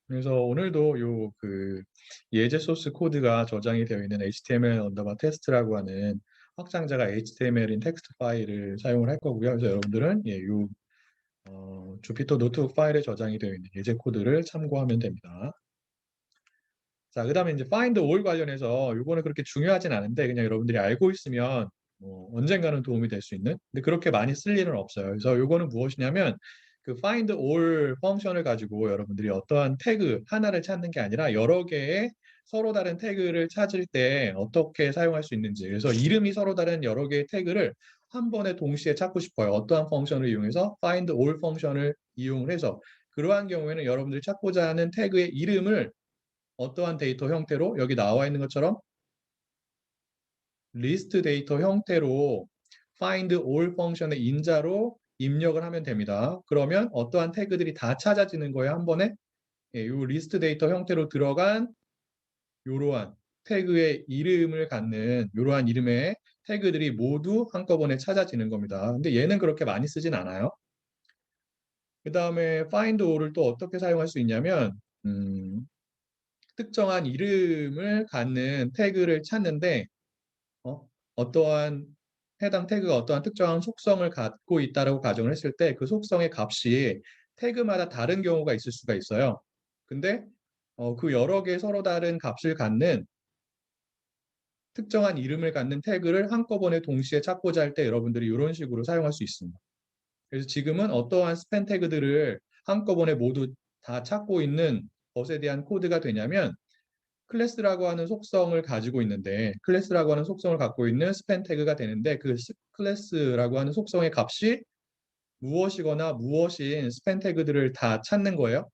그래서 오늘도 요 예제 소스 코드가 저장이 되어 있는 HTML 언더바 테스트라고 하는 확장자가 HTML인 텍스트 파일을 사용을 할 거고요. 그래서 여러분들은 주피터 노트북 파일에 저장이 되어 있는 예제 코드를 참고하면 됩니다. 자, 그다음에 이제 find all 관련해서 요거는 그렇게 중요하진 않은데 그냥 여러분들이 알고 있으면 언젠가는 도움이 될 수 있는. 근데 그렇게 많이 쓸 일은 없어요. 그래서 요거는 무엇이냐면 그 find all 펑션을 가지고 여러분들이 어떠한 태그 하나를 찾는 게 아니라 여러 개의 서로 다른 태그를 찾을 때 어떻게 사용할 수 있는지. 그래서 이름이 서로 다른 여러 개의 태그를 한 번에 동시에 찾고 싶어요. 어떠한 펑션을 이용해서 find all 펑션을 이용을 해서 그러한 경우에는 여러분들이 찾고자 하는 태그의 이름을 어떠한 데이터 형태로 여기 나와 있는 것처럼 리스트 데이터 형태로 find all 펑션의 인자로 입력을 하면 됩니다. 그러면 어떠한 태그들이 다 찾아지는 거예요. 한 번에 이 리스트 데이터 형태로 들어간 이러한 태그의 이름을 갖는 이러한 이름의 태그들이 모두 한꺼번에 찾아지는 겁니다. 근데 얘는 그렇게 많이 쓰진 않아요. 그 다음에 find all을 또 어떻게 사용할 수 있냐면 특정한 이름을 갖는 태그를 찾는데 어떠한 해당 태그가 어떠한 특정한 속성을 갖고 있다라고 가정을 했을 때 그 속성의 값이 태그마다 다른 경우가 있을 수가 있어요. 근데 그 여러 개의 서로 다른 값을 갖는 특정한 이름을 갖는 태그를 한꺼번에 동시에 찾고자 할 때 여러분들이 이런 식으로 사용할 수 있습니다. 그래서 지금은 어떠한 스팬 태그들을 한꺼번에 모두 다 찾고 있는 것에 대한 코드가 되냐면 클래스라고 하는 속성을 가지고 있는데 클래스라고 하는 속성을 갖고 있는 스팬 태그가 되는데 그 클래스라고 하는 속성의 값이 무엇이거나 무엇인 스팬 태그들을 다 찾는 거예요.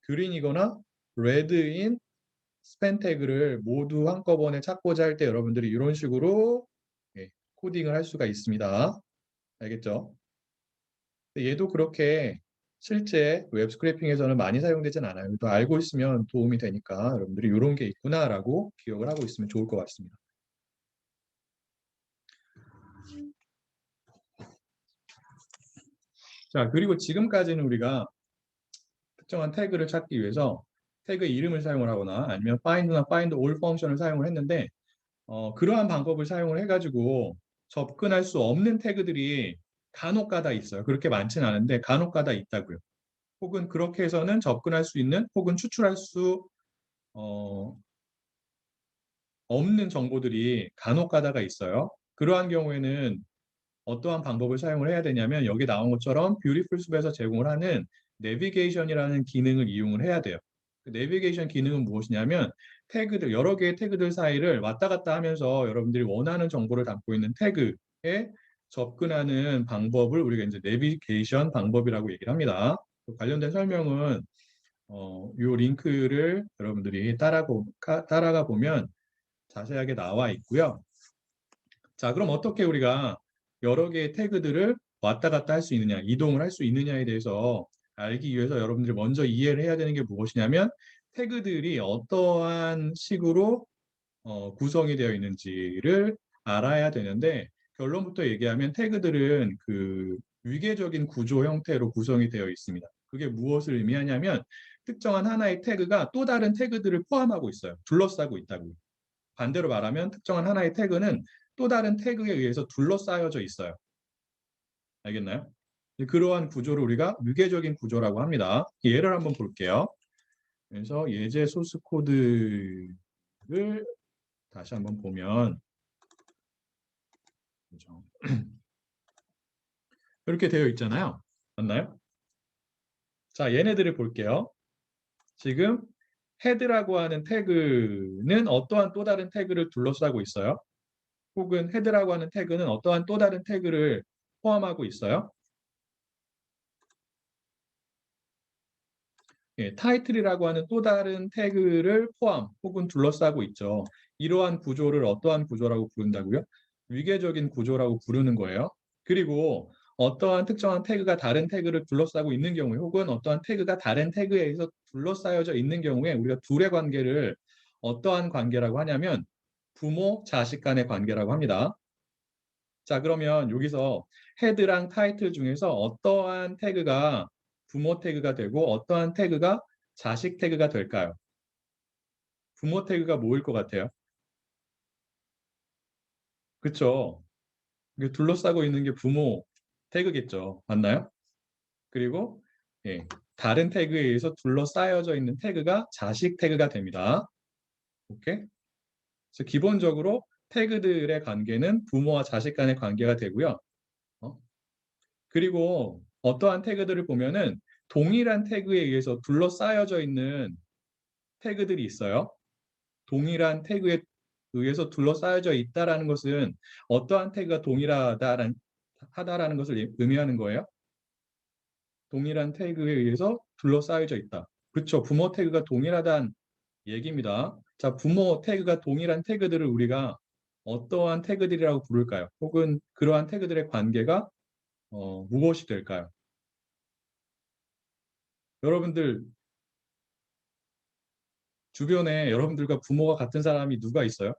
그린이거나 레드인 스팬 태그를 모두 한꺼번에 찾고자 할 때 여러분들이 이런 식으로 코딩을 할 수가 있습니다. 알겠죠? 얘도 그렇게 실제 웹 스크래핑에서는 많이 사용되진 않아요. 또 알고 있으면 도움이 되니까 여러분들이 이런 게 있구나라고 기억을 하고 있으면 좋을 것 같습니다. 자, 그리고 지금까지는 우리가 특정한 태그를 찾기 위해서 태그 이름을 사용을 하거나 아니면 find나 find all 펑션을 사용을 했는데 그러한 방법을 사용을 해가지고 접근할 수 없는 태그들이 간혹가다 있어요. 그렇게 많지는 않은데 간혹가다 있다고요. 혹은 그렇게 해서는 접근할 수 있는 혹은 추출할 수 어, 없는 정보들이 간혹가다가 있어요. 그러한 경우에는 어떠한 방법을 사용을 해야 되냐면 여기 나온 것처럼 뷰티풀 숲에서 제공을 하는 내비게이션이라는 기능을 이용을 해야 돼요. 그 내비게이션 기능은 무엇이냐면 태그들 여러 개의 태그들 사이를 왔다 갔다 하면서 여러분들이 원하는 정보를 담고 있는 태그에 접근하는 방법을 우리가 이제 내비게이션 방법이라고 얘기를 합니다. 관련된 설명은 이 링크를 여러분들이 따라가 보면 자세하게 나와 있고요. 자, 그럼 어떻게 우리가 여러 개의 태그들을 왔다 갔다 할 수 있느냐, 이동을 할 수 있느냐에 대해서 알기 위해서 여러분들이 먼저 이해를 해야 되는 게 무엇이냐면 태그들이 어떠한 식으로 구성이 되어 있는지를 알아야 되는데 결론부터 얘기하면 태그들은 그 위계적인 구조 형태로 구성이 되어 있습니다. 그게 무엇을 의미하냐면 특정한 하나의 태그가 또 다른 태그들을 포함하고 있어요. 둘러싸고 있다고요. 반대로 말하면 특정한 하나의 태그는 또 다른 태그에 의해서 둘러싸여져 있어요. 알겠나요? 그러한 구조를 우리가 위계적인 구조라고 합니다. 예를 한번 볼게요. 그래서 예제 소스 코드를 다시 한번 보면 그죠? 이렇게 되어 있잖아요. 맞나요? 자, 얘네들을 볼게요. 지금 헤드라고 하는 태그는 어떠한 또 다른 태그를 둘러싸고 있어요. 혹은 헤드라고 하는 태그는 어떠한 또 다른 태그를 포함하고 있어요. 타이틀이라고 하는 또 다른 태그를 포함 혹은 둘러싸고 있죠. 이러한 구조를 어떠한 구조라고 부른다고요? 위계적인 구조라고 부르는 거예요. 그리고 어떠한 특정한 태그가 다른 태그를 둘러싸고 있는 경우에 혹은 어떠한 태그가 다른 태그에 의해서 둘러싸여져 있는 경우에 우리가 둘의 관계를 어떠한 관계라고 하냐면 부모, 자식 간의 관계라고 합니다. 자, 그러면 여기서 헤드랑 타이틀 중에서 어떠한 태그가 부모 태그가 되고 어떠한 태그가 자식 태그가 될까요? 부모 태그가 뭐일 것 같아요? 그쵸? 이게 둘러싸고 있는 게 부모 태그겠죠. 맞나요? 그리고 예, 다른 태그에 의해서 둘러싸여져 있는 태그가 자식 태그가 됩니다. 오케이? 그래서 기본적으로 태그들의 관계는 부모와 자식 간의 관계가 되고요. 어? 그리고 어떠한 태그들을 보면은 동일한 태그에 의해서 둘러싸여져 있는 태그들이 있어요. 동일한 태그에 의해서 둘러싸여져 있다라는 것은 어떠한 태그가 하다라는 것을 의미하는 거예요. 동일한 태그에 의해서 둘러싸여져 있다. 그렇죠. 부모 태그가 동일하다는 얘기입니다. 자, 부모 태그가 동일한 태그들을 우리가 어떠한 태그들이라고 부를까요? 혹은 그러한 태그들의 관계가 무엇이 될까요? 여러분들 주변에 여러분들과 부모가 같은 사람이 누가 있어요?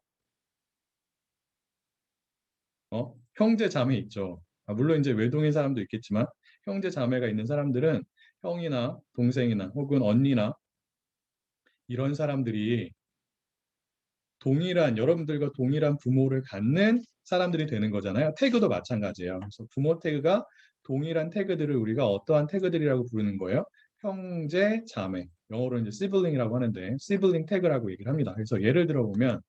형제 자매 있죠. 물론 이제 외동인 사람도 있겠지만 형제 자매가 있는 사람들은 형이나 동생이나 혹은 언니나 이런 사람들이 여러분들과 동일한 부모를 갖는 사람들이 되는 거잖아요. 태그도 마찬가지예요. 그래서 부모 태그가 동일한 태그들을 우리가 어떠한 태그들이라고 부르는 거예요? 형제, 자매. 영어로 이제 sibling이라고 하는데 sibling 태그라고 얘기를 합니다. 그래서 예를 들어 보면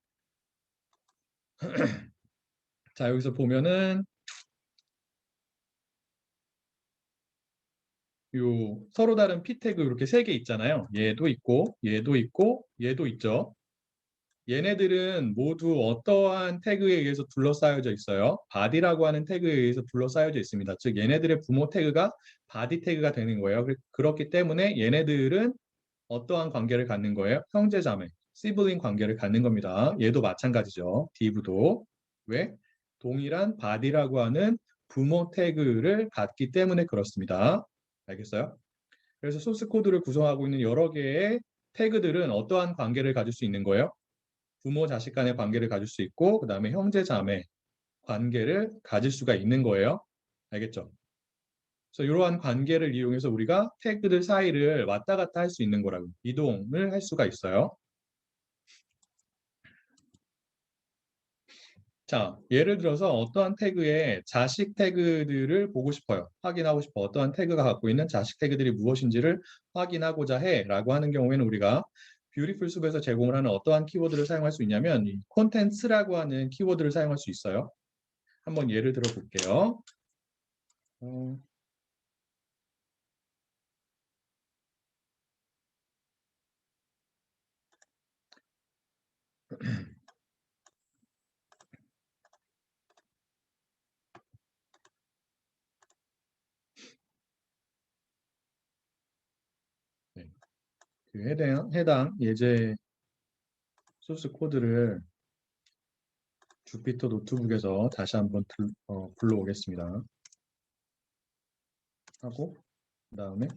자, 여기서 보면은 요 서로 다른 p 태그 이렇게 세 개 있잖아요. 얘도 있고 얘도 있고 얘도 있죠. 얘네들은 모두 어떠한 태그에 의해서 둘러싸여져 있어요. body라고 하는 태그에 의해서 둘러싸여져 있습니다. 즉 얘네들의 부모 태그가 body 태그가 되는 거예요. 그렇기 때문에 얘네들은 어떠한 관계를 갖는 거예요? 형제자매, 시블링 관계를 갖는 겁니다. 얘도 마찬가지죠. div도. 왜? 동일한 body라고 하는 부모 태그를 갖기 때문에 그렇습니다. 알겠어요? 그래서 소스 코드를 구성하고 있는 여러 개의 태그들은 어떠한 관계를 가질 수 있는 거예요? 부모 자식 간의 관계를 가질 수 있고 그다음에 형제 자매 관계를 가질 수가 있는 거예요. 알겠죠? 그래서 이러한 관계를 이용해서 우리가 태그들 사이를 왔다 갔다 할 수 있는 거라고 이동을 할 수가 있어요. 자, 예를 들어서 어떠한 태그의 자식 태그들을 보고 싶어요. 확인하고 싶어. 어떠한 태그가 갖고 있는 자식 태그들이 무엇인지를 확인하고자 해라고 하는 경우에는 우리가 뷰티풀 숲에서 제공을 하는 어떠한 키워드를 사용할 수 있냐면 이 콘텐츠라고 하는 키워드를 사용할 수 있어요. 한번 예를 들어 볼게요. 어, 네. 그 해당 예제 소스 코드를 주피터 노트북에서 다시 한번 불러오겠습니다. 하고 그다음에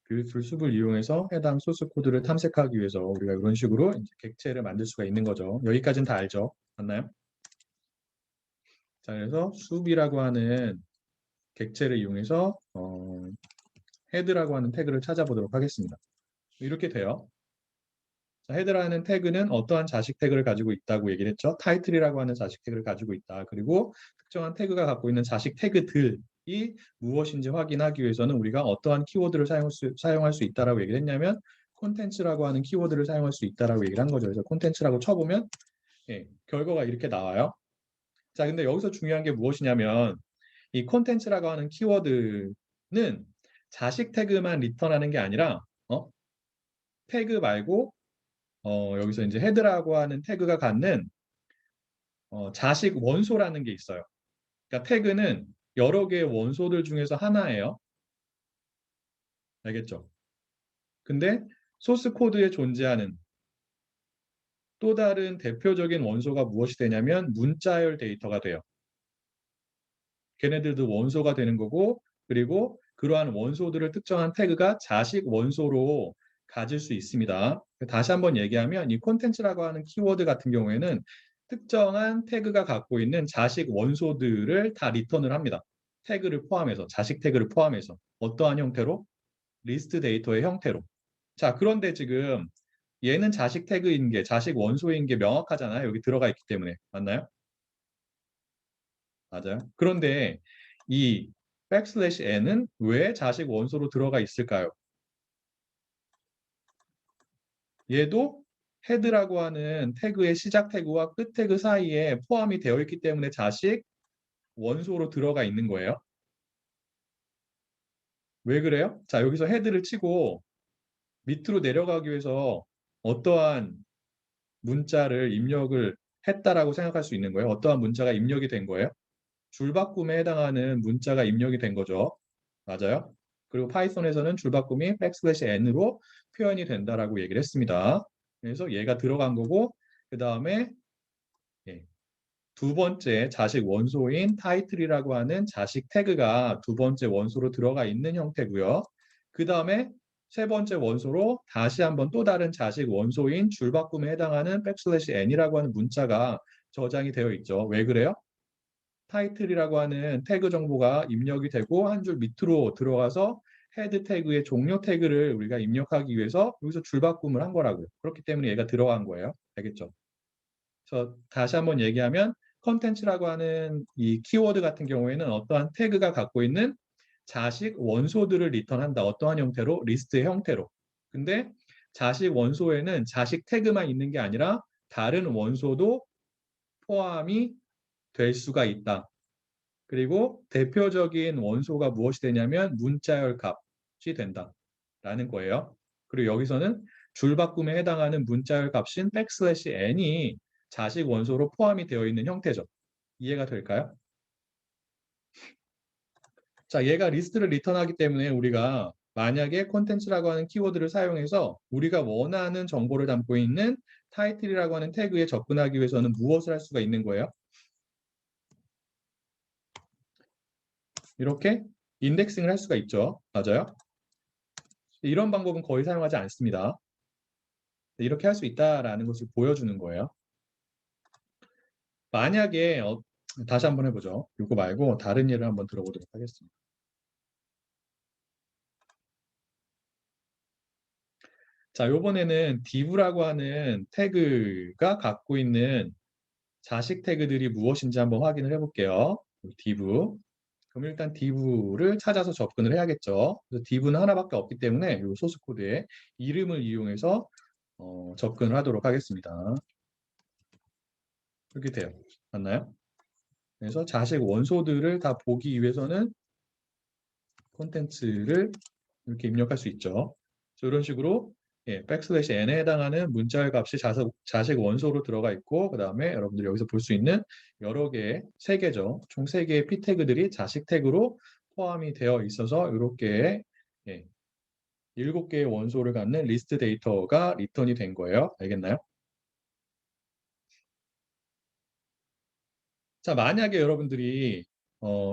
뷰티풀 숲을 이용해서 해당 소스 코드를 탐색하기 위해서 우리가 이런 식으로 이제 객체를 만들 수가 있는 거죠. 여기까지는 다 알죠? 맞나요? 자, 그래서 숲이라고 하는 객체를 이용해서 헤드라고 하는 태그를 찾아보도록 하겠습니다. 이렇게 돼요. 자, 헤드라는 태그는 어떠한 자식 태그를 가지고 있다고 얘기를 했죠. 타이틀이라고 하는 자식 태그를 가지고 있다. 그리고 특정한 태그가 갖고 있는 자식 태그들이 무엇인지 확인하기 위해서는 우리가 어떠한 키워드를 사용할 수 있다라고 얘기를 했냐면 콘텐츠라고 하는 키워드를 사용할 수 있다라고 얘기를 한 거죠. 그래서 콘텐츠라고 쳐보면 결과가 이렇게 나와요. 자, 근데 여기서 중요한 게 무엇이냐면 이 콘텐츠라고 하는 키워드는 자식 태그만 리턴하는 게 아니라 태그 말고 여기서 이제 헤드라고 하는 태그가 갖는 자식 원소라는 게 있어요. 그러니까 태그는 여러 개의 원소들 중에서 하나예요. 알겠죠? 근데 소스 코드에 존재하는 또 다른 대표적인 원소가 무엇이 되냐면 문자열 데이터가 돼요. 걔네들도 원소가 되는 거고 그리고 그러한 원소들을 특정한 태그가 자식 원소로 가질 수 있습니다. 다시 한번 얘기하면 이 콘텐츠라고 하는 키워드 같은 경우에는 특정한 태그가 갖고 있는 자식 원소들을 다 리턴을 합니다. 태그를 포함해서 자식 태그를 포함해서 어떠한 형태로? 리스트 데이터의 형태로. 자, 그런데 지금 얘는 자식 태그인 게, 자식 원소인 게 명확하잖아요. 여기 들어가 있기 때문에. 맞나요? 맞아요. 그런데 이 n은 왜 자식 원소로 들어가 있을까요? 얘도 헤드라고 하는 태그의 시작 태그와 끝 태그 사이에 포함이 되어 있기 때문에 자식 원소로 들어가 있는 거예요. 왜 그래요? 자, 여기서 헤드를 치고 밑으로 내려가기 위해서 어떠한 문자를 입력을 했다라고 생각할 수 있는 거예요. 어떠한 문자가 입력이 된 거예요? 줄바꿈에 해당하는 문자가 입력이 된 거죠. 맞아요? 그리고 파이썬에서는 줄바꿈이 n으로 표현이 된다라고 얘기를 했습니다. 그래서 얘가 들어간 거고, 그 다음에 두 번째 자식 원소인 타이틀이라고 하는 자식 태그가 두 번째 원소로 들어가 있는 형태고요. 그 다음에 세 번째 원소로 다시 한번 또 다른 자식 원소인 줄바꿈에 해당하는 n이라고 하는 문자가 저장이 되어 있죠. 왜 그래요? 타이틀이라고 하는 태그 정보가 입력이 되고 한 줄 밑으로 들어가서 헤드 태그의 종료 태그를 우리가 입력하기 위해서 여기서 줄바꿈을 한 거라고요. 그렇기 때문에 얘가 들어간 거예요. 알겠죠? 그래서 다시 한번 얘기하면 컨텐츠라고 하는 이 키워드 같은 경우에는 어떠한 태그가 갖고 있는 자식 원소들을 리턴한다. 어떠한 형태로? 리스트의 형태로. 근데 자식 원소에는 자식 태그만 있는 게 아니라 다른 원소도 포함이 될 수가 있다. 그리고 대표적인 원소가 무엇이 되냐면 문자열 값이 된다라는 거예요. 그리고 여기서는 줄바꿈에 해당하는 문자열 값인 n이 자식 원소로 포함이 되어 있는 형태죠. 이해가 될까요? 자, 얘가 리스트를 리턴하기 때문에 우리가 만약에 콘텐츠라고 하는 키워드를 사용해서 우리가 원하는 정보를 담고 있는 타이틀이라고 하는 태그에 접근하기 위해서는 무엇을 할 수가 있는 거예요? 이렇게 인덱싱을 할 수가 있죠. 맞아요? 이런 방법은 거의 사용하지 않습니다. 이렇게 할 수 있다라는 것을 보여주는 거예요. 만약에 다시 한번 해보죠. 이거 말고 다른 예를 한번 들어보도록 하겠습니다. 자, 요번에는 div라고 하는 태그가 갖고 있는 자식 태그들이 무엇인지 한번 확인을 해볼게요. div. 그럼 일단 div를 찾아서 접근을 해야겠죠. 그래서 div는 하나밖에 없기 때문에 이 소스 코드의 이름을 이용해서 접근을 하도록 하겠습니다. 이렇게 돼요. 맞나요? 그래서 자식 원소들을 다 보기 위해서는 콘텐츠를 이렇게 입력할 수 있죠. 이런 식으로 n에 해당하는 문자열 값이 자식 원소로 들어가 있고 그 다음에 여러분들이 여기서 볼 수 있는 여러 개의 세 개죠. 총 세 개의 p 태그들이 자식 태그로 포함이 되어 있어서 이렇게 7개의 원소를 갖는 리스트 데이터가 리턴이 된 거예요. 알겠나요? 자, 만약에 여러분들이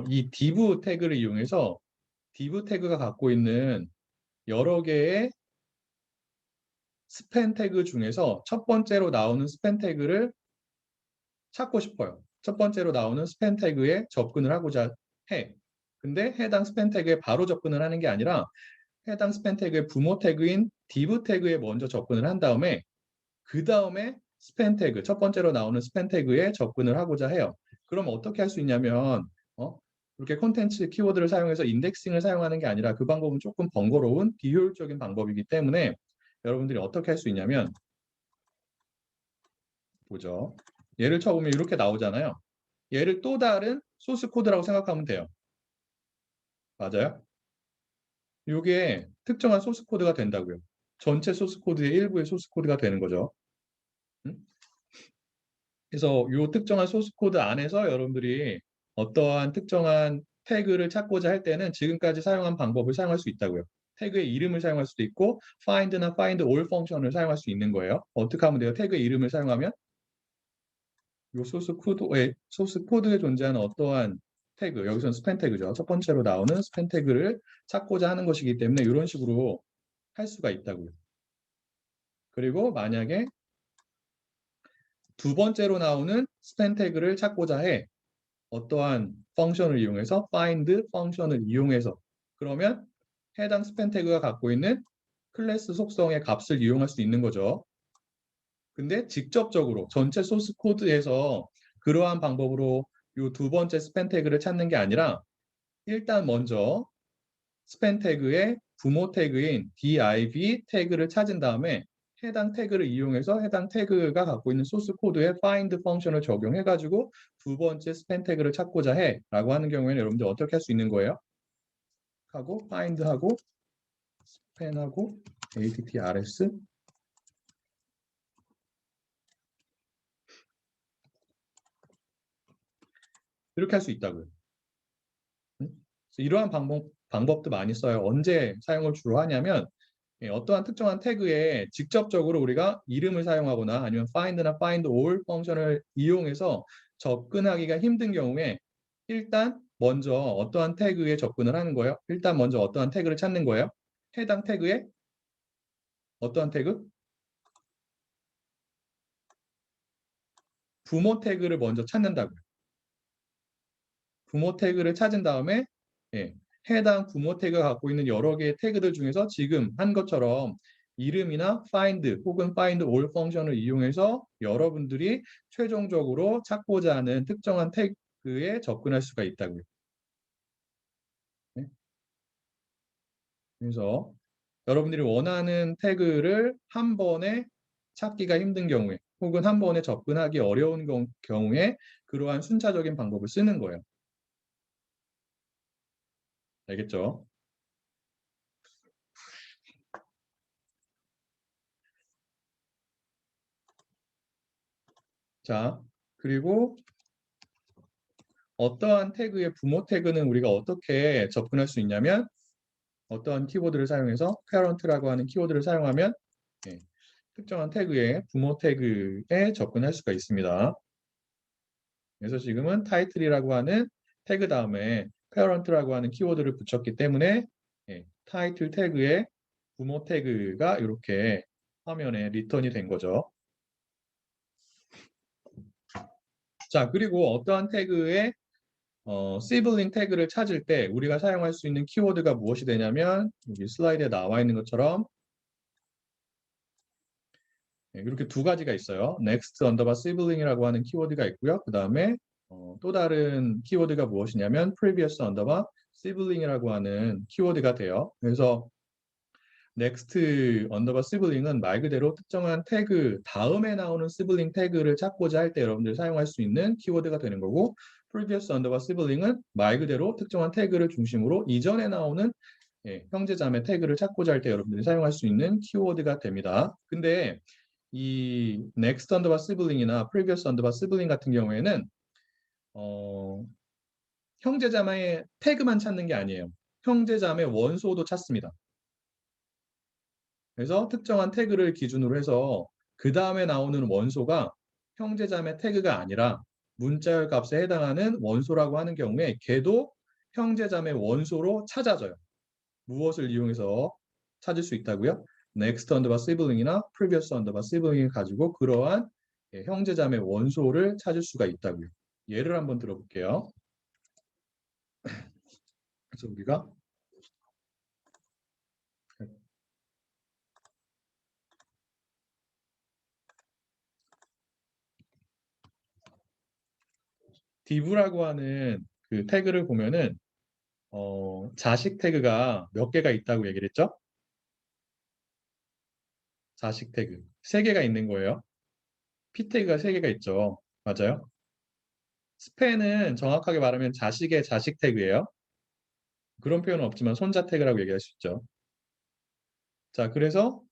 이 div 태그를 이용해서 div 태그가 갖고 있는 여러 개의 스팬 태그 중에서 첫 번째로 나오는 스팬 태그를 찾고 싶어요. 첫 번째로 나오는 스팬 태그에 접근을 하고자 해. 근데 해당 스팬 태그에 바로 접근을 하는 게 아니라 해당 스팬 태그의 부모 태그인 div 태그에 먼저 접근을 한 다음에 그 다음에 스팬 태그, 첫 번째로 나오는 스팬 태그에 접근을 하고자 해요. 그럼 어떻게 할 수 있냐면 이렇게 콘텐츠 키워드를 사용해서 인덱싱을 사용하는 게 아니라 그 방법은 조금 번거로운 비효율적인 방법이기 때문에 여러분들이 어떻게 할 수 있냐면 보죠. 얘를 쳐보면 이렇게 나오잖아요. 얘를 또 다른 소스 코드라고 생각하면 돼요. 맞아요? 이게 특정한 소스 코드가 된다고요. 전체 소스 코드의 일부의 소스 코드가 되는 거죠. 음? 그래서 이 특정한 소스 코드 안에서 여러분들이 어떠한 특정한 태그를 찾고자 할 때는 지금까지 사용한 방법을 사용할 수 있다고요. 태그의 이름을 사용할 수도 있고 find나 find all 펑션을 사용할 수 있는 거예요. 어떻게 하면 돼요? 태그의 이름을 사용하면 이 소스 코드에 존재하는 어떠한 태그, 여기서는 스팬 태그죠. 첫 번째로 나오는 스팬 태그를 찾고자 하는 것이기 때문에 이런 식으로 할 수가 있다고요. 그리고 만약에 두 번째로 나오는 스팬 태그를 찾고자 해. 어떠한 펑션을 이용해서 find 펑션을 이용해서 그러면 해당 스팬 태그가 갖고 있는 클래스 속성의 값을 이용할 수 있는 거죠. 근데 직접적으로 전체 소스 코드에서 그러한 방법으로 이 두 번째 스팬 태그를 찾는 게 아니라 일단 먼저 스팬 태그의 부모 태그인 div 태그를 찾은 다음에 해당 태그를 이용해서 해당 태그가 갖고 있는 소스 코드에 find 펑션을 적용해 가지고 두 번째 스팬 태그를 찾고자 해 라고 하는 경우에는 여러분들 어떻게 할 수 있는 거예요? 하고 find하고 span하고 attrs 이렇게 할 수 있다고요. 이러한 방법도 많이 써요. 언제 사용을 주로 하냐면 어떠한 특정한 태그에 직접적으로 우리가 이름을 사용하거나 아니면 find나 find all 펑션을 이용해서 접근하기가 힘든 경우에 일단 먼저 어떠한 태그에 접근을 하는 거예요. 일단 먼저 어떠한 태그를 찾는 거예요. 해당 태그에 어떠한 태그? 부모 태그를 먼저 찾는다고요. 부모 태그를 찾은 다음에 해당 부모 태그가 갖고 있는 여러 개의 태그들 중에서 지금 한 것처럼 이름이나 find 혹은 find all 펑션을 이용해서 여러분들이 최종적으로 찾고자 하는 특정한 태그에 접근할 수가 있다고요. 네? 그래서 여러분들이 원하는 태그를 한 번에 찾기가 힘든 경우에 혹은 한 번에 접근하기 어려운 경우에 그러한 순차적인 방법을 쓰는 거예요. 알겠죠? 자, 그리고 어떠한 태그의 부모 태그는 우리가 어떻게 접근할 수 있냐면 어떠한 키워드를 사용해서 parent라고 하는 키워드를 사용하면 특정한 태그의 부모 태그에 접근할 수가 있습니다. 그래서 지금은 title이라고 하는 태그 다음에 parent라고 하는 키워드를 붙였기 때문에 타이틀 태그의 부모 태그가 이렇게 화면에 리턴이 된 거죠. 자, 그리고 어떠한 태그의 시블링 태그를 찾을 때 우리가 사용할 수 있는 키워드가 무엇이 되냐면 여기 슬라이드에 나와 있는 것처럼 이렇게 두 가지가 있어요. next underbar sibling이라고 하는 키워드가 있고요. 그 다음에 또 다른 키워드가 무엇이냐면 previous underbar sibling이라고 하는 키워드가 돼요. 그래서 next underbar sibling은 말 그대로 특정한 태그 다음에 나오는 sibling 태그를 찾고자 할 때 여러분들이 사용할 수 있는 키워드가 되는 거고 previous underbar sibling은 말 그대로 특정한 태그를 중심으로 이전에 나오는 형제자매 태그를 찾고자 할 때 여러분들이 사용할 수 있는 키워드가 됩니다. 근데 이 next underbar sibling이나 previous underbar sibling 같은 경우에는 형제자매의 태그만 찾는 게 아니에요. 형제자매 원소도 찾습니다. 그래서 특정한 태그를 기준으로 해서 그 다음에 나오는 원소가 형제자매 태그가 아니라 문자열 값에 해당하는 원소라고 하는 경우에 걔도 형제자매 원소로 찾아져요. 무엇을 이용해서 찾을 수 있다고요? next underbar sibling이나 previous underbar sibling을 가지고 그러한 형제자매 원소를 찾을 수가 있다고요. 예를 한번 들어볼게요. 그래서 우리가 div라고 하는 그 태그를 보면은 자식 태그가 몇 개가 있다고 얘기를 했죠? 자식 태그. 3개가 있는 거예요. P 태그가 3개가 있죠. 맞아요? 스팬은 정확하게 말하면 자식의 자식 태그예요. 그런 표현은 없지만 손자 태그라고 얘기할 수 있죠. 자, 그래서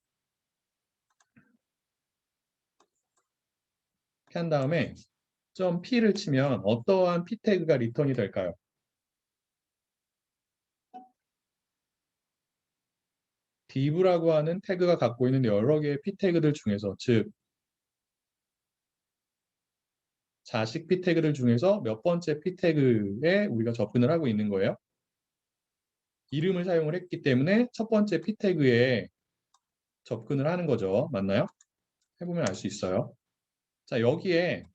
이렇게 한 다음에 .p를 치면 어떠한 p 태그가 리턴이 될까요? div라고 하는 태그가 갖고 있는 여러 개의 p 태그들 중에서 즉 자식 p 태그들 중에서 몇 번째 p 태그에 우리가 접근을 하고 있는 거예요. 이름을 사용을 했기 때문에 첫 번째 p 태그에 접근을 하는 거죠. 맞나요? 해보면 알 수 있어요. 자, 여기에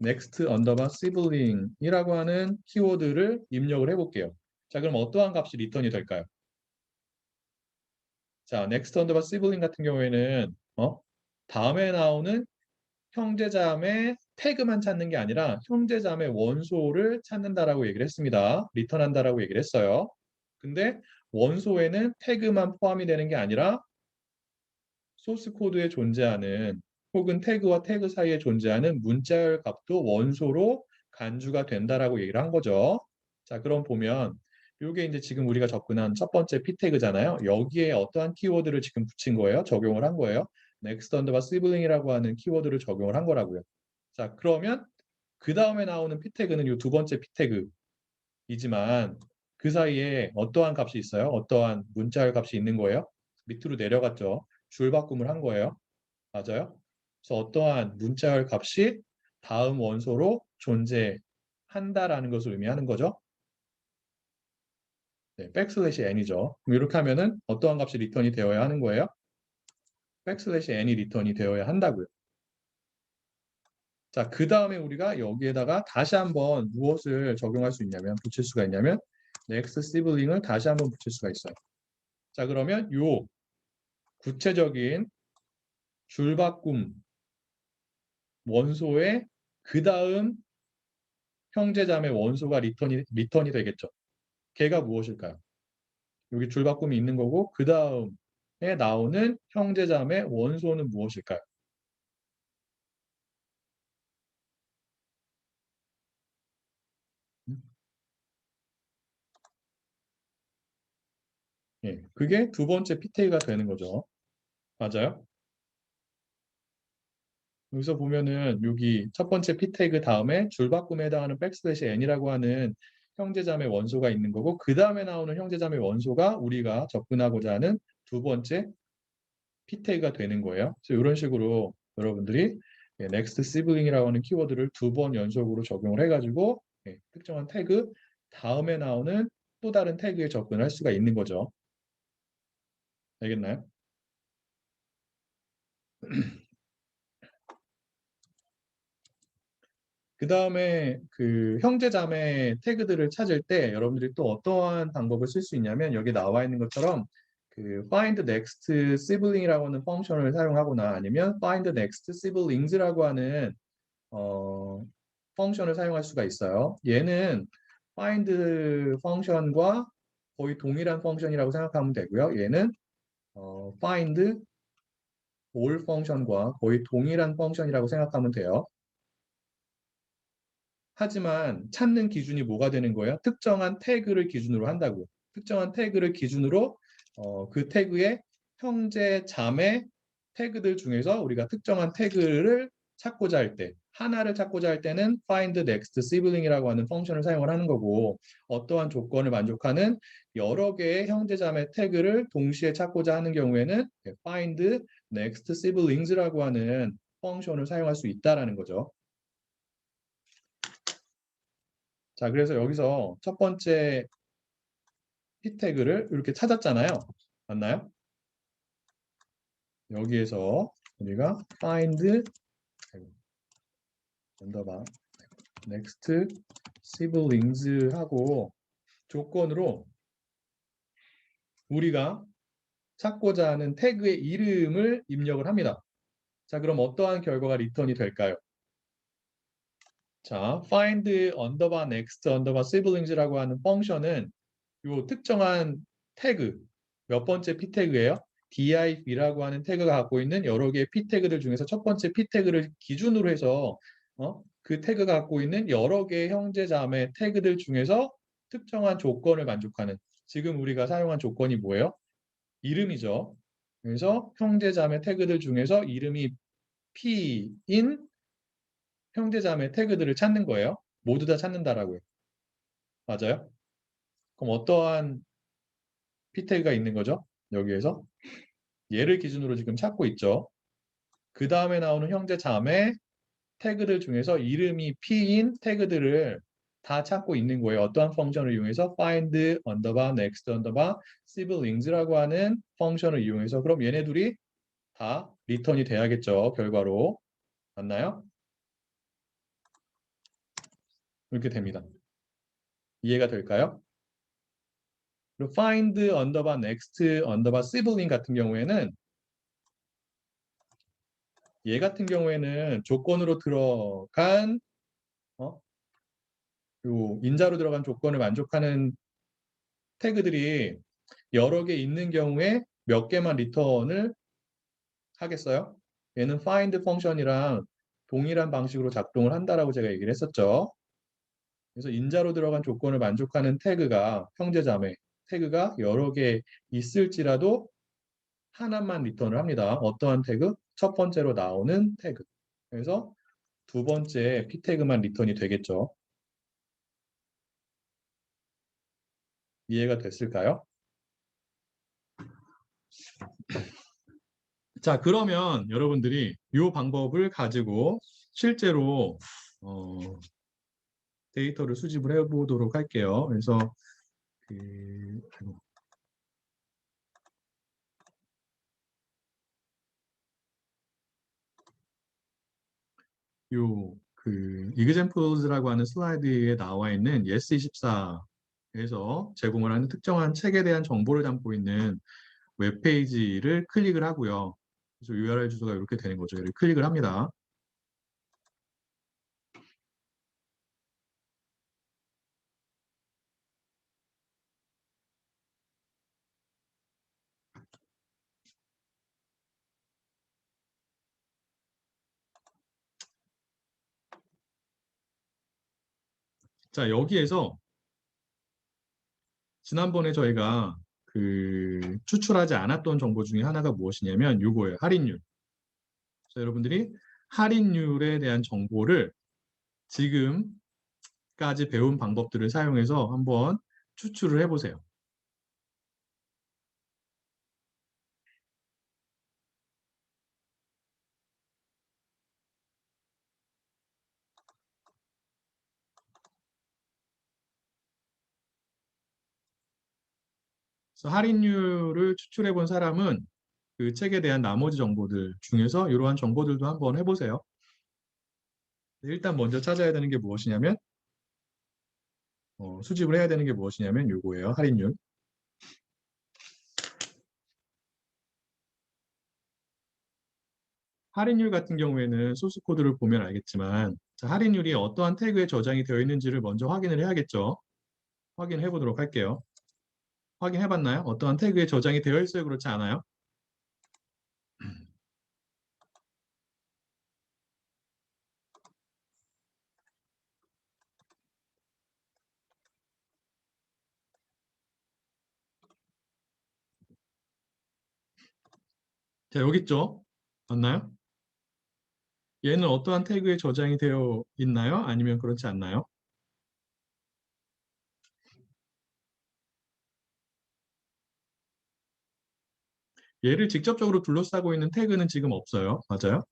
next 언더바 sibling이라고 하는 키워드를 입력을 해볼게요. 자, 그럼 어떠한 값이 리턴이 될까요? 자, next 언더바 sibling 같은 경우에는 다음에 나오는 형제자매 태그만 찾는 게 아니라 형제자매 원소를 찾는다라고 얘기를 했습니다. 리턴한다라고 얘기를 했어요. 근데 원소에는 태그만 포함이 되는 게 아니라 소스 코드에 존재하는 혹은 태그와 태그 사이에 존재하는 문자열 값도 원소로 간주가 된다라고 얘기를 한 거죠. 자, 그럼 보면 이게 이제 지금 우리가 접근한 첫 번째 p 태그잖아요. 여기에 어떠한 키워드를 지금 붙인 거예요? 적용을 한 거예요. next 언더바 sibling이라고 하는 키워드를 적용을 한 거라고요. 자, 그러면 그 다음에 나오는 p 태그는 이 두 번째 p 태그이지만 그 사이에 어떠한 값이 있어요? 어떠한 문자열 값이 있는 거예요? 밑으로 내려갔죠. 줄바꿈을 한 거예요. 맞아요? 그래서 어떠한 문자열 값이 다음 원소로 존재한다라는 것을 의미하는 거죠. 네, 백슬래시 n이죠. 그럼 이렇게 하면은 어떠한 값이 리턴이 되어야 하는 거예요? 백슬래시 n이 리턴이 되어야 한다고요. 자, 그 다음에 우리가 여기에다가 다시 한번 무엇을 적용할 수 있냐면, 붙일 수가 있냐면 next sibling을 다시 한번 붙일 수가 있어요. 자, 그러면 요 구체적인 줄바꿈 원소의 그 다음 형제자매 원소가 리턴이 되겠죠. 걔가 무엇일까요? 여기 줄바꿈이 있는 거고 그 다음에 나오는 형제자매 원소는 무엇일까요? 예, 그게 두 번째 PT가 되는 거죠. 맞아요? 여기서 보면은 여기 첫 번째 p 태그 다음에 줄바꿈에 해당하는 백슬래시 n이라고 하는 형제자매 원소가 있는 거고 그 다음에 나오는 형제자매 원소가 우리가 접근하고자 하는 두 번째 p 태그가 되는 거예요. 그래서 이런 식으로 여러분들이 next sibling이라고 하는 키워드를 두 번 연속으로 적용을 해가지고 특정한 태그 다음에 나오는 또 다른 태그에 접근할 수가 있는 거죠. 알겠나요? 그 다음에 그 형제자매 태그들을 찾을 때 여러분들이 또 어떠한 방법을 쓸 수 있냐면 여기 나와 있는 것처럼 그 find next sibling이라고 하는 펑션을 사용하거나 아니면 find next siblings라고 하는 어, 펑션을 사용할 수가 있어요. 얘는 find 펑션과 거의 동일한 펑션이라고 생각하면 되고요. 얘는 find all 펑션과 거의 동일한 펑션이라고 생각하면 돼요. 하지만 찾는 기준이 뭐가 되는 거예요? 특정한 태그를 기준으로 한다고요. 특정한 태그를 기준으로 그 태그의 형제, 자매 태그들 중에서 우리가 특정한 태그를 찾고자 할 때, 하나를 찾고자 할 때는 find next sibling이라고 하는 펑션을 사용을 하는 거고 어떠한 조건을 만족하는 여러 개의 형제, 자매 태그를 동시에 찾고자 하는 경우에는 find next siblings라고 하는 펑션을 사용할 수 있다라는 거죠. 자, 그래서 여기서 첫 번째 p 태그를 이렇게 찾았잖아요. 맞나요? 여기에서 우리가 find 언더바 next siblings 하고 조건으로 우리가 찾고자 하는 태그의 이름을 입력을 합니다. 자, 그럼 어떠한 결과가 리턴이 될까요? 자, find 언더바 next 언더바 siblings라고 하는 펑션은 이 특정한 태그, 몇 번째 p 태그예요? div라고 하는 태그가 갖고 있는 여러 개의 p 태그들 중에서 첫 번째 p 태그를 기준으로 해서 그 태그가 갖고 있는 여러 개의 형제 자매 태그들 중에서 특정한 조건을 만족하는 지금 우리가 사용한 조건이 뭐예요? 이름이죠. 그래서 형제 자매 태그들 중에서 이름이 p인 형제 자매 태그들을 찾는 거예요. 모두 다 찾는다라고요. 맞아요? 그럼 어떠한 p 태그가 있는 거죠? 여기에서 얘를 기준으로 지금 찾고 있죠. 그 다음에 나오는 형제 자매 태그들 중에서 이름이 P인 태그들을 다 찾고 있는 거예요. 어떠한 펑션을 이용해서 find 언더바 next 언더바 siblings라고 하는 펑션을 이용해서 그럼 얘네 둘이 다 리턴이 돼야겠죠. 결과로. 맞나요? 이렇게 됩니다. 이해가 될까요? 그리고 find 언더바 next 언더바 sibling 같은 경우에는 얘 같은 경우에는 조건으로 들어간 요 인자로 들어간 조건을 만족하는 태그들이 여러 개 있는 경우에 몇 개만 리턴을 하겠어요? 얘는 find 펑션이랑 동일한 방식으로 작동을 한다라고 제가 얘기를 했었죠. 그래서 인자로 들어간 조건을 만족하는 태그가 형제자매 태그가 여러 개 있을지라도 하나만 리턴을 합니다. 어떠한 태그? 첫 번째로 나오는 태그. 그래서 두 번째 p 태그만 리턴이 되겠죠. 이해가 됐을까요? 자, 그러면 여러분들이 이 방법을 가지고 실제로 어, 데이터를 수집을 해보도록 할게요. 그래서 아이고, examples라고 하는 슬라이드에 나와 있는 yes24에서 제공을 하는 특정한 책에 대한 정보를 담고 있는 웹페이지를 클릭을 하고요. 그래서 URL 주소가 이렇게 되는 거죠. 얘를 클릭을 합니다. 자, 여기에서 지난번에 저희가 추출하지 않았던 정보 중에 하나가 무엇이냐면 이거예요. 할인율. 그래서 여러분들이 할인율에 대한 정보를 지금까지 배운 방법들을 사용해서 한번 추출을 해보세요. 그래서 할인율을 추출해 본 사람은 그 책에 대한 나머지 정보들 중에서 이러한 정보들도 한번 해보세요. 일단 먼저 찾아야 되는 게 무엇이냐면 수집을 해야 되는 게 무엇이냐면 요거예요. 할인율. 할인율 같은 경우에는 소스 코드를 보면 알겠지만 자, 할인율이 어떠한 태그에 저장이 되어 있는지를 먼저 확인을 해야겠죠. 확인해 보도록 할게요. 확인해 봤나요? 어떠한 태그에 저장이 되어 있어요? 그렇지 않아요? 자, 여기 있죠? 맞나요? 얘는 어떠한 태그에 저장이 되어 있나요? 아니면 그렇지 않나요? 얘를 직접적으로 둘러싸고 있는 태그는 지금 없어요. 맞아요?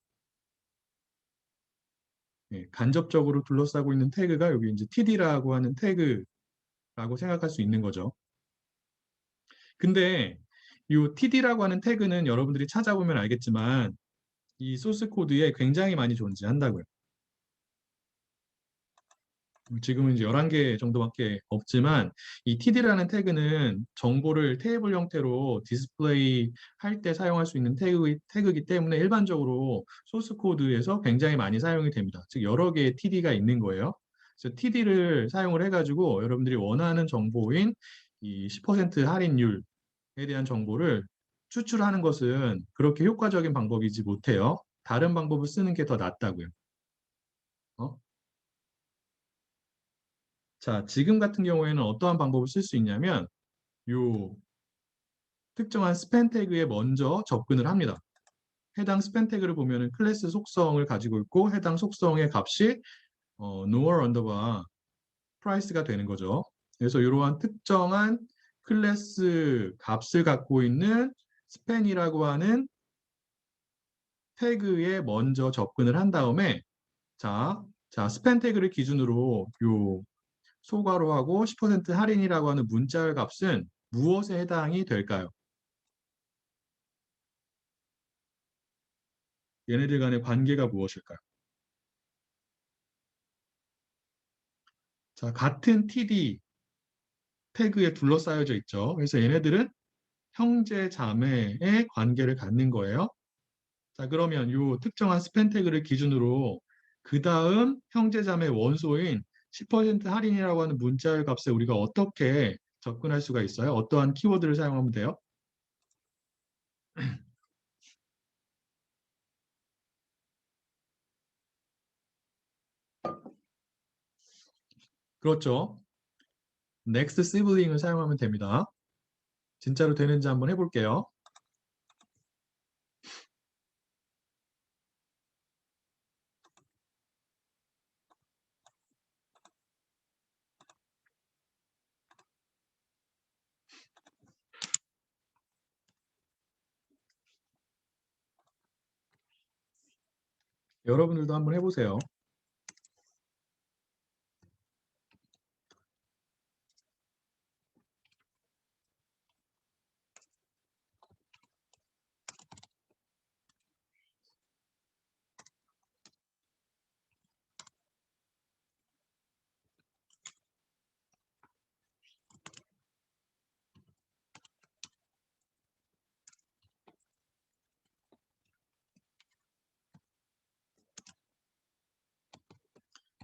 예, 간접적으로 둘러싸고 있는 태그가 여기 이제 td라고 하는 태그라고 생각할 수 있는 거죠. 근데 이 td라고 하는 태그는 여러분들이 찾아보면 알겠지만 이 소스 코드에 굉장히 많이 존재한다고요. 지금은 이제 11개 정도밖에 없지만 이 td라는 태그는 정보를 테이블 형태로 디스플레이 할 때 사용할 수 있는 태그이기 때문에 일반적으로 소스 코드에서 굉장히 많이 사용이 됩니다. 즉 여러 개의 td가 있는 거예요. 그래서 td를 사용을 해가지고 여러분들이 원하는 정보인 이 10% 할인율에 대한 정보를 추출하는 것은 그렇게 효과적인 방법이지 못해요. 다른 방법을 쓰는 게 더 낫다고요. 어? 자, 지금 같은 경우에는 어떠한 방법을 쓸 수 있냐면 요 특정한 스팬 태그에 먼저 접근을 합니다. 해당 스팬 태그를 보면은 클래스 속성을 가지고 있고 해당 속성의 값이 nowhere 언더바 price가 되는 거죠. 그래서 이러한 특정한 클래스 값을 갖고 있는 스팬이라고 하는 태그에 먼저 접근을 한 다음에 자, 스팬 태그를 기준으로 요 소괄호하고 10% 할인이라고 하는 문자 값은 무엇에 해당이 될까요? 얘네들 간의 관계가 무엇일까요? 자, 같은 TD 태그에 둘러싸여져 있죠. 그래서 얘네들은 형제 자매의 관계를 갖는 거예요. 자, 그러면 이 특정한 스팬 태그를 기준으로 그 다음 형제 자매 원소인 10% 할인이라고 하는 문자열 값에 우리가 어떻게 접근할 수가 있어요? 어떠한 키워드를 사용하면 돼요? 그렇죠. next sibling을 사용하면 됩니다. 진짜로 되는지 한번 해볼게요. 여러분들도 한번 해보세요.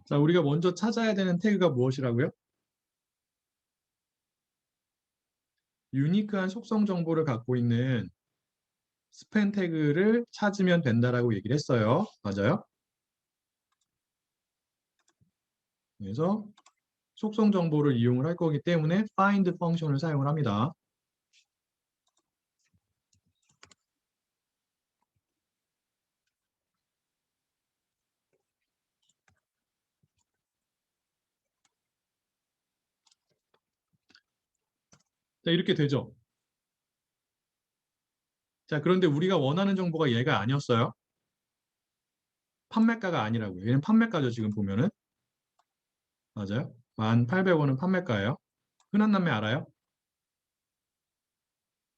자, 우리가 먼저 찾아야 되는 태그가 무엇이라고요? 유니크한 속성 정보를 갖고 있는 스팬 태그를 찾으면 된다라고 얘기를 했어요. 맞아요? 그래서 속성 정보를 이용을 할 거기 때문에 find 펑션을 사용을 합니다. 자, 이렇게 되죠. 자, 그런데 우리가 원하는 정보가 얘가 아니었어요. 판매가가 아니라고요. 얘는 판매가죠, 지금 보면은. 맞아요. 1,800원은 판매가예요. 흔한 남매 알아요?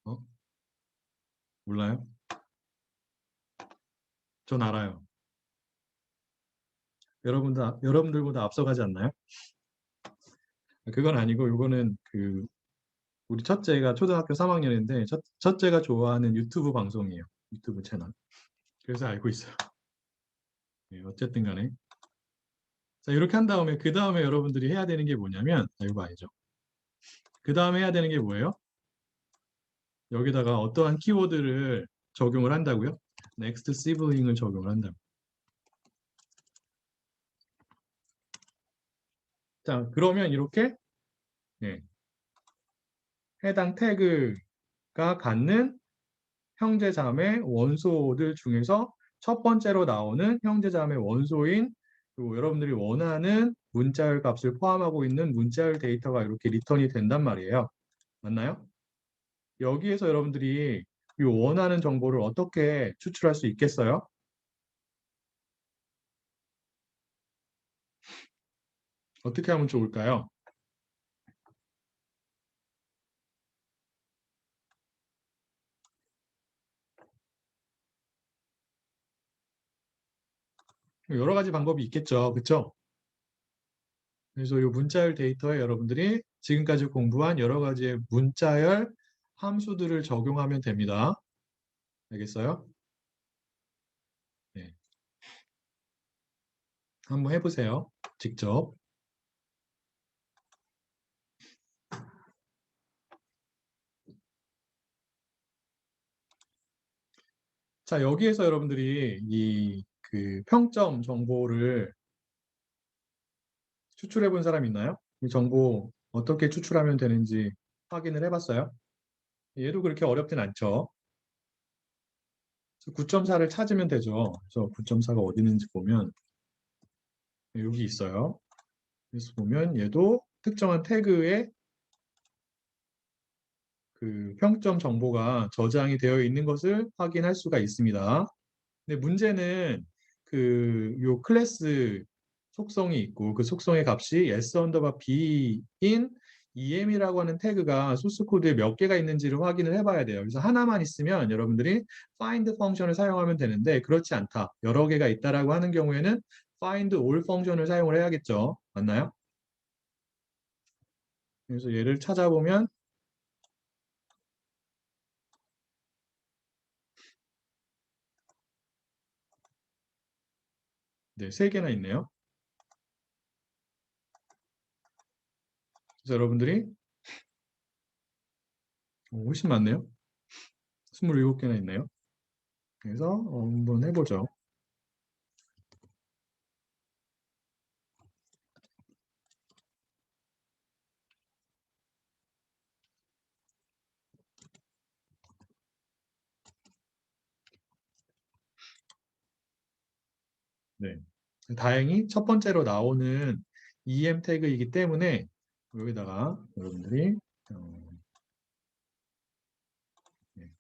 어? 몰라요? 전 알아요. 여러분들보다 앞서가지 않나요? 그건 아니고, 이거는 우리 첫째가 초등학교 3학년인데, 첫째가 좋아하는 유튜브 방송이에요. 유튜브 채널. 그래서 알고 있어요. 네, 어쨌든 간에. 자, 이렇게 한 다음에, 그 다음에 여러분들이 해야 되는 게 뭐냐면, 이거 아니죠. 그 다음에 해야 되는 게 뭐예요? 여기다가 어떠한 키워드를 적용을 한다고요? next sibling을 적용을 한다고. 자, 그러면 이렇게 네, 해당 태그가 갖는 형제자매 원소들 중에서 첫 번째로 나오는 형제자매 원소인 그리고 여러분들이 원하는 문자열 값을 포함하고 있는 문자열 데이터가 이렇게 리턴이 된단 말이에요. 맞나요? 여기에서 여러분들이 이 원하는 정보를 어떻게 추출할 수 있겠어요? 어떻게 하면 좋을까요? 여러 가지 방법이 있겠죠. 그렇죠? 그래서 이 문자열 데이터에 여러분들이 지금까지 공부한 여러 가지의 문자열 함수들을 적용하면 됩니다. 알겠어요? 네. 한번 해보세요. 직접. 자, 여기에서 여러분들이 평점 정보를 추출해 본 사람 있나요? 이 정보 어떻게 추출하면 되는지 확인을 해봤어요? 얘도 그렇게 어렵진 않죠. 9.4를 찾으면 되죠. 그래서 9.4가 어디 있는지 보면 여기 있어요. 그래서 보면 얘도 특정한 태그에 평점 정보가 저장이 되어 있는 것을 확인할 수가 있습니다. 근데 문제는 요 클래스 속성이 있고 그 속성의 값이 s 언더바 b인 em이라고 하는 태그가 소스 코드에 몇 개가 있는지를 확인을 해봐야 돼요. 그래서 하나만 있으면 여러분들이 find 펑션을 사용하면 되는데 그렇지 않다. 여러 개가 있다라고 하는 경우에는 find all 펑션을 사용을 해야겠죠. 맞나요? 그래서 얘를 찾아보면 네, 3개나 있네요. 그래서 여러분들이 훨씬 많네요. 27개나 있네요. 그래서 한번 해보죠. 네. 다행히 첫 번째로 나오는 EM 태그이기 때문에 여기다가 여러분들이 어, 네,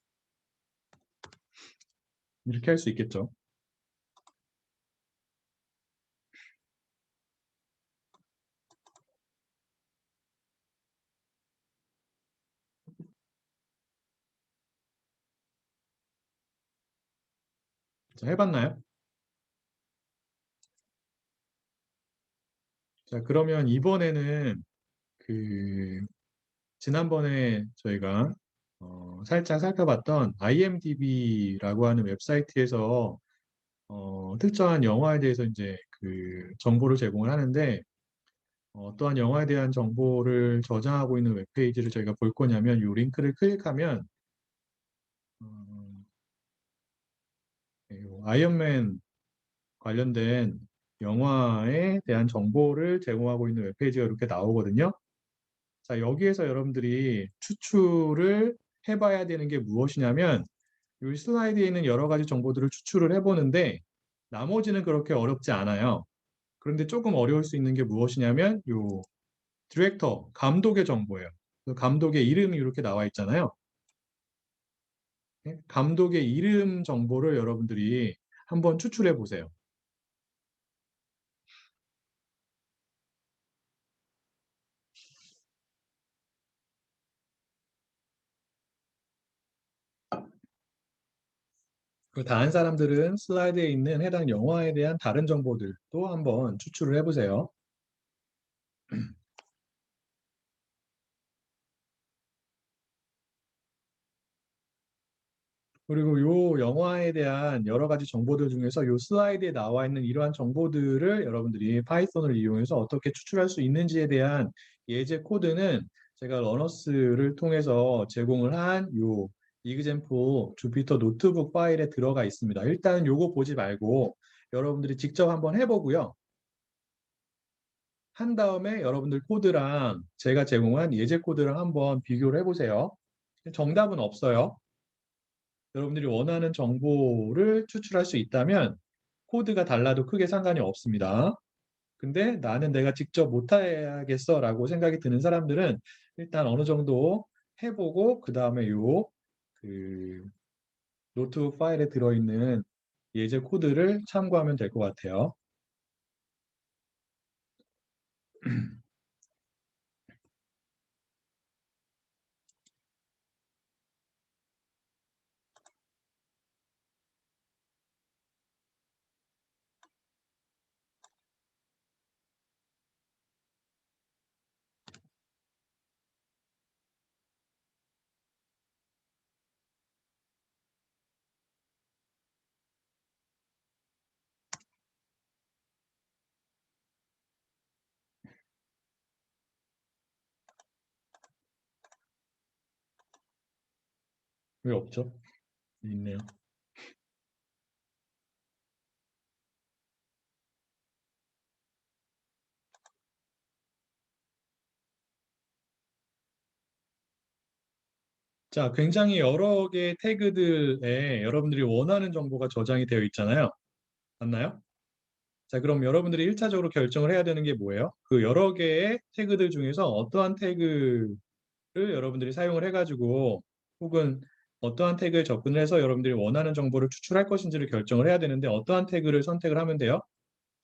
이렇게 할 수 있겠죠. 자, 해봤나요? 자, 그러면 이번에는 그 지난번에 저희가 살짝 살펴봤던 IMDb라고 하는 웹사이트에서 특정한 영화에 대해서 이제 그 정보를 제공을 하는데 어떠한 영화에 대한 정보를 저장하고 있는 웹페이지를 저희가 볼 거냐면 이 링크를 클릭하면 어, 아이언맨 관련된 영화에 대한 정보를 제공하고 있는 웹페이지가 이렇게 나오거든요. 자, 여기에서 여러분들이 추출을 해봐야 되는 게 무엇이냐면 이 슬라이드에 있는 여러 가지 정보들을 추출을 해보는데 나머지는 그렇게 어렵지 않아요. 그런데 조금 어려울 수 있는 게 무엇이냐면 이 디렉터, 감독의 정보예요. 그 감독의 이름이 이렇게 나와 있잖아요. 네? 감독의 이름 정보를 여러분들이 한번 추출해 보세요. 그 다른 사람들은 슬라이드에 있는 해당 영화에 대한 다른 정보들도 한번 추출을 해보세요. 그리고 이 영화에 대한 여러 가지 정보들 중에서 이 슬라이드에 나와 있는 이러한 정보들을 여러분들이 파이썬을 이용해서 어떻게 추출할 수 있는지에 대한 예제 코드는 제가 러너스를 통해서 제공을 한 이 이그젠플 주피터 노트북 파일에 들어가 있습니다. 일단 요거 보지 말고 여러분들이 직접 한번 해보고요. 한 다음에 여러분들 코드랑 제가 제공한 예제 코드랑 한번 비교를 해보세요. 정답은 없어요. 여러분들이 원하는 정보를 추출할 수 있다면 코드가 달라도 크게 상관이 없습니다. 근데 나는 내가 직접 못하겠어 라고 생각이 드는 사람들은 일단 어느 정도 해보고 그 다음에 그 노트북 파일에 들어있는 예제 코드를 참고하면 될 것 같아요. 왜 없죠? 있네요. 자, 굉장히 여러 개의 태그들에 여러분들이 원하는 정보가 저장이 되어 있잖아요. 맞나요? 자, 그럼 여러분들이 1차적으로 결정을 해야 되는 게 뭐예요? 그 여러 개의 태그들 중에서 어떠한 태그를 여러분들이 사용을 해가지고 혹은 어떠한 태그에 접근을 해서 여러분들이 원하는 정보를 추출할 것인지를 결정을 해야 되는데 어떠한 태그를 선택을 하면 돼요?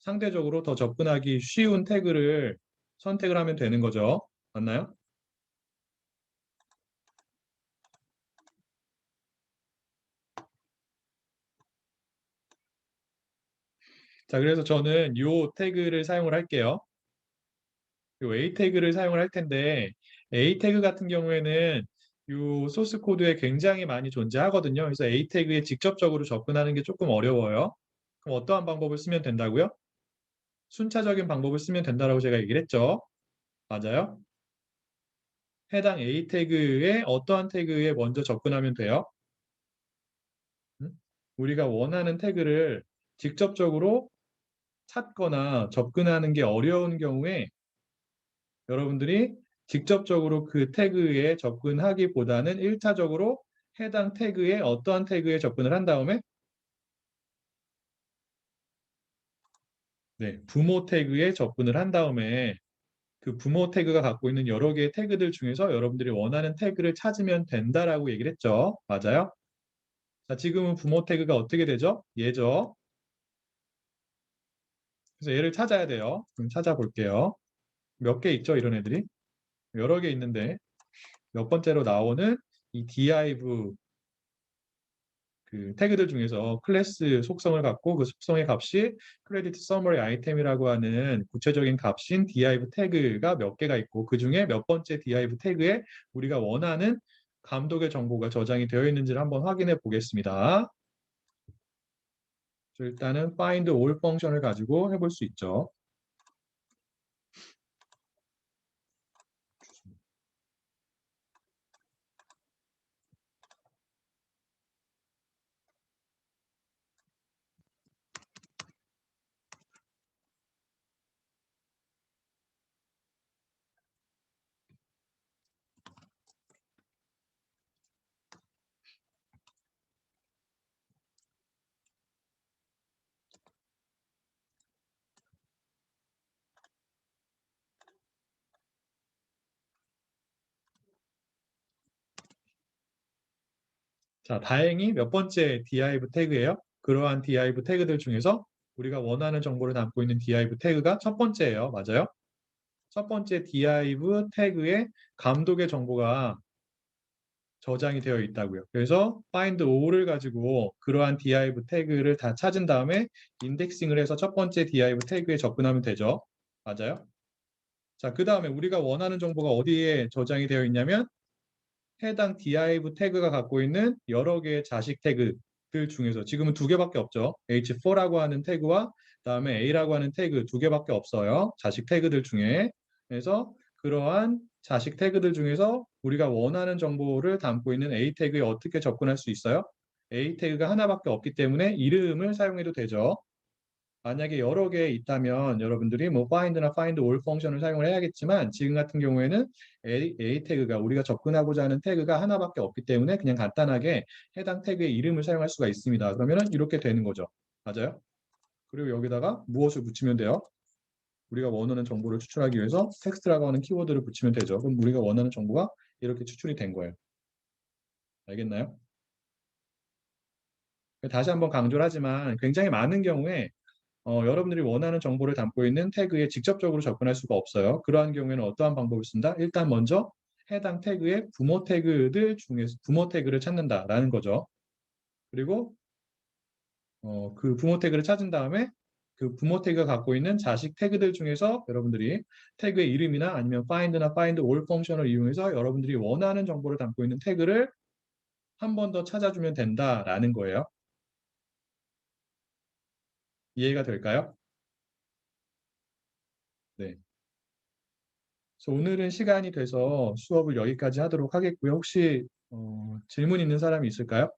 상대적으로 더 접근하기 쉬운 태그를 선택을 하면 되는 거죠. 맞나요? 자, 그래서 저는 이 태그를 사용을 할게요. 이 A 태그를 사용을 할 텐데 A 태그 같은 경우에는 요 소스 코드에 굉장히 많이 존재하거든요. 그래서 A 태그에 직접적으로 접근하는 게 조금 어려워요. 그럼 어떠한 방법을 쓰면 된다고요? 순차적인 방법을 쓰면 된다라고 제가 얘기를 했죠. 맞아요? 해당 A 태그에 어떠한 태그에 먼저 접근하면 돼요? 음? 우리가 원하는 태그를 직접적으로 찾거나 접근하는 게 어려운 경우에 여러분들이 직접적으로 그 태그에 접근하기보다는 1차적으로 해당 태그에 어떠한 태그에 접근을 한 다음에 부모 태그에 접근을 한 다음에 그 부모 태그가 갖고 있는 여러 개의 태그들 중에서 여러분들이 원하는 태그를 찾으면 된다라고 얘기를 했죠. 맞아요? 자, 지금은 부모 태그가 어떻게 되죠? 얘죠. 그래서 얘를 찾아야 돼요. 그럼 찾아볼게요. 몇 개 있죠, 이런 애들이? 여러 개 있는데 몇 번째로 나오는 이 div 그 태그들 중에서 클래스 속성을 갖고 그 속성의 값이 크레디트 서머리 아이템이라고 하는 구체적인 값인 div 태그가 몇 개가 있고 그 중에 몇 번째 div 태그에 우리가 원하는 감독의 정보가 저장이 되어 있는지를 한번 확인해 보겠습니다. 일단은 find all 펑션을 가지고 해볼 수 있죠. 자, 다행히 몇 번째 div 태그예요? 그러한 div 태그들 중에서 우리가 원하는 정보를 담고 있는 div 태그가 첫 번째예요. 맞아요? 첫 번째 div 태그에 감독의 정보가 저장이 되어 있다고요. 그래서 find all을 가지고 그러한 div 태그를 다 찾은 다음에 인덱싱을 해서 첫 번째 div 태그에 접근하면 되죠. 맞아요? 자, 그 다음에 우리가 원하는 정보가 어디에 저장이 되어 있냐면 해당 div 태그가 갖고 있는 여러 개의 자식 태그들 중에서 지금은 두 개밖에 없죠. h4라고 하는 태그와 그다음에 a라고 하는 태그 두 개밖에 없어요. 자식 태그들 중에. 그래서 그러한 자식 태그들 중에서 우리가 원하는 정보를 담고 있는 a 태그에 어떻게 접근할 수 있어요? a 태그가 하나밖에 없기 때문에 이름을 사용해도 되죠. 만약에 여러 개 있다면 여러분들이 뭐 find나 find all 펑션을 사용을 해야겠지만 지금 같은 경우에는 A 태그가 우리가 접근하고자 하는 태그가 하나밖에 없기 때문에 그냥 간단하게 해당 태그의 이름을 사용할 수가 있습니다. 그러면은 이렇게 되는 거죠. 맞아요? 그리고 여기다가 무엇을 붙이면 돼요? 우리가 원하는 정보를 추출하기 위해서 텍스트라고 하는 키워드를 붙이면 되죠. 그럼 우리가 원하는 정보가 이렇게 추출이 된 거예요. 알겠나요? 다시 한번 강조를 하지만 굉장히 많은 경우에 여러분들이 원하는 정보를 담고 있는 태그에 직접적으로 접근할 수가 없어요. 그러한 경우에는 어떠한 방법을 쓴다? 일단 먼저 해당 태그의 부모 태그들 중에서 부모 태그를 찾는다라는 거죠. 그리고 그 부모 태그를 찾은 다음에 그 부모 태그가 갖고 있는 자식 태그들 중에서 여러분들이 태그의 이름이나 아니면 find나 find all 펑션을 이용해서 여러분들이 원하는 정보를 담고 있는 태그를 한 번 더 찾아주면 된다라는 거예요. 이해가 될까요? 네. 그래서 오늘은 시간이 돼서 수업을 여기까지 하도록 하겠고요. 혹시 질문 있는 사람이 있을까요?